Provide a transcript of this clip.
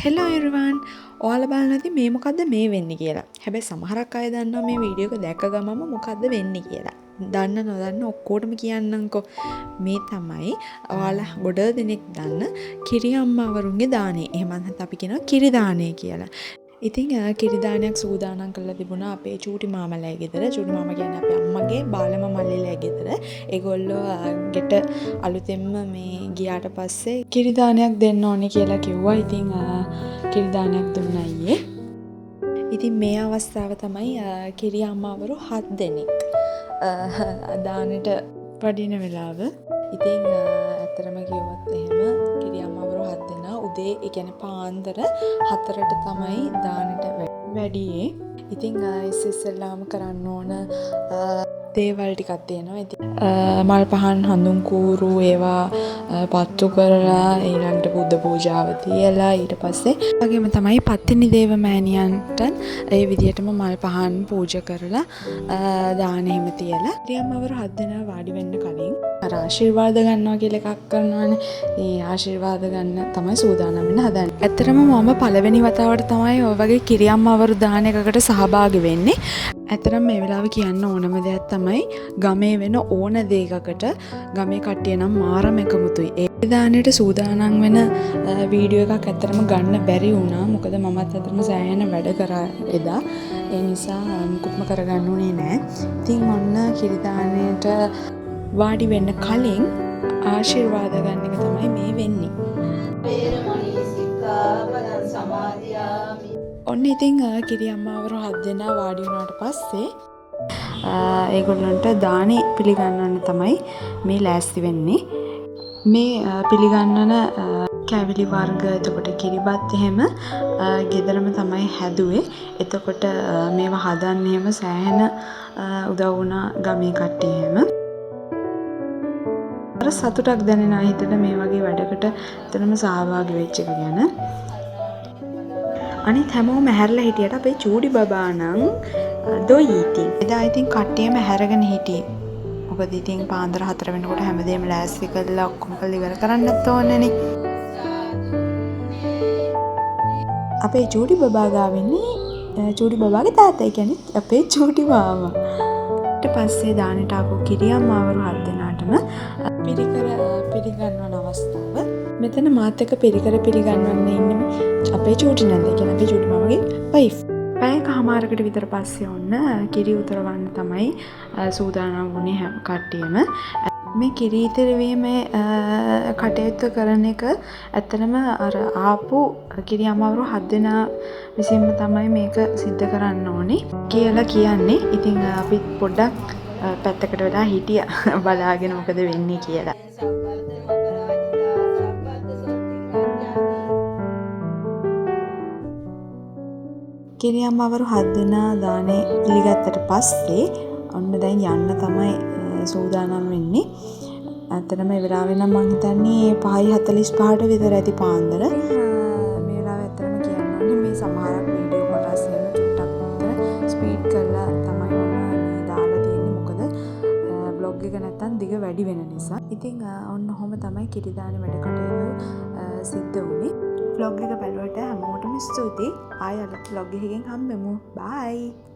Hello everyone ඔයාලා බලන්න ඇති මේ මොකද්ද මේ වෙන්නේ කියලා. හැබැයි සමහරක් අය දන්නවා මේ වීඩියෝ එක දැක්ක ගමම මොකද්ද වෙන්නේ කියලා. දන්න නොදන්න ඔක්කොටම කියන්නම්කෝ. මේ තමයි ඔයාලා ගොඩ දෙනෙක් දන්න කිරි අම්මාවරුන්ගේ දානේ. එහෙම නැත්නම් අපි කියනවා කිරි දානේ කියලා. ඉතින් කිරි දානයක් සූදානම් කරලා තිබුණා අපේ චූටි මාමලා ගෙදර. චූටි මාමා කියන්නේ අපේ අම්මගේ බාලම මල්ලිලා ගෙදර. ඒගොල්ලෝ ගෙට අලුතෙන්ම මේ ගියාට පස්සේ කිරි දානයක් දෙන්න ඕනේ කියලා කිව්වා. ඉතින් කිරි දානයක් දුන්නා ඊයේ. ඉතින් මේ අවස්ථාව තමයි කිරි අම්මාවරු 7 දෙනෙක් දානෙට වඩින වෙලාව. ඉතින් ඇත්තටම කිව්වොත් එහෙම කිරි අම්මාවරු 7 දෙනා උදේ ඒ කියන්නේ පාන්දර 4ට තමයි දානෙට වැඩියේ. ඉතින් ඉස්සෙල්ලාම කරන්න ඕන දේවල් ටිකක් තියෙනවා. ඉතින් මල් පහන් හඳුන් කූරු ඒවා පත්තු කරලා ඊළඟට බුද්ධ පූජාව තියලා ඊට පස්සේ වගේම තමයි පත්තිනි දේව මෑණියන්ට ඒ විදිහටම මල් පහන් පූජා කරලා දාන හිම තියලා ක්‍රියාමවරු 7 දෙනා වාඩි වෙන්න කලින් අර ආශිර්වාද ගන්නවා කියලා එකක් කරනවානේ. ඒ ආශිර්වාද ගන්න තමයි සූදානම් වෙන්න හදන්නේ. ඇත්තටම මම පළවෙනි වතාවට තමයි ඔය වගේ කිරියම්මවරු දාන එකකට සහභාගී වෙන්නේ. ඇත්තටම මේ වෙලාවේ කියන්න ඕනම දෙයක් තමයි ගමේ වෙන ඕන දෙයකට ගමේ කට්ටිය නම් මාරම එකමුතුයි. ඒ දානෙට සූදානම් වෙන වීඩියෝ එකක් ඇත්තටම ගන්න බැරි වුණා. මොකද මමත් ඇත්තටම සෑහෙන වැඩ කරා එදා. ඒ නිසා මුකුත්ම කරගන්න උනේ නැහැ. ඉතින් මොන්න කිරි දානෙට වාඩි වෙන්න කලින් ආශිර්වාද ගන්න එක තමයි මේ වෙන්නේ. ඔන්න ඉතින් කිරි අම්මාවරු 7 දෙනා වාඩි වුණාට පස්සේ ඒගොල්ලන්ට දානේ පිළිගන්නන්න තමයි මේ ලෑස්ති වෙන්නේ. මේ පිළිගන්නන කැවිලි වර්ග එතකොට කිරිබත් එහෙම ගෙදරම තමයි හැදුවේ. එතකොට මේවා හදන්න එහෙම සෑහෙන උදව් වුණා ගමේ කට්ටිය එහෙම. අර සතුටක් දැනෙනවා හිතට මේ වගේ වැඩකට එතනම සහභාගී වෙච්ච එක ගැන. අනිත් හැමෝම ඇහැරලා හිටියට අපේ චූඩි බබා නම් දොයි ඉතින්. එදා ඉතින් කට්ටියම ඇහැරගෙන හිටියේ. මොකද ඉතින් පාන්දර 4 වෙනකොට හැමදේම ලෑස්ති කරලා ඔක්කොම කරලා ඉවර කරන්නත් ඕනේනේ. අපේ චූඩි බබා ගාවෙන්නේ චූඩි බබාගේ තාත්තා. ඒ කියන්නේ අපේ චූටි මාමා. ඊට පස්සේ දානෙට ආපු කිරියම්මාවරු 7 දෙනාටම පිරිකර පිළිගන්වන අවස්ථාව. මෙතන මාත් එක්ක පිරිකර පිළිගන්වන්න ඉන්නේ අපේ චූටි නන්ද. ඒ කියන්නේ අපේ චූටි මාමගේ වයිෆ්. පැයකමාරකට විතර පස්සේ ඔන්න කිරි උතරවන්න තමයි සූදානම් වුණේ හැම කට්ටියම. මේ කිරි ඉතිරවීමේ කටයුතු කරන එක ඇත්තටම අර ආපු කිරි අම්මාවරු 7 දෙනා විසින්ම තමයි මේක සිද්ධ කරන්න ඕනේ කියලා කියන්නේ. ඉතින් අපි පොඩ්ඩක් පැත්තකට වෙලා හිටියා බලාගෙන මොකද වෙන්නේ කියලා. කිරි අම්මාවරු 7 දෙනා දානේ පිළිගත්තට පස්සේ ඔන්න දැන් යන්න තමයි සූදානම් වෙන්නේ. ඇත්තටම ඒ වෙලාවේ නම් මං හිතන්නේ 5:45ට විතර ඇති පාන්දර. මේ වෙලාවේ ඇත්තටම කියන්න මේ සමහරක් වීඩියෝ කොටස් එහෙම චුට්ටක් විතර ස්පීඩ් කරලා තමයි මම මේ දාලා තියෙන්නේ. මොකද බ්ලොග් එක නැත්තම් දිග වැඩි වෙන නිසා. ඉතින් ඔන්න ඔහොම තමයි කිරි දානේ වැඩ කටයුතු සිද්ධ වුණේ. vlog එක බලුවට හැමෝටම ස්තුතියි. ආයෙ අලුත් vlog එකකින් හම්බෙමු. bye.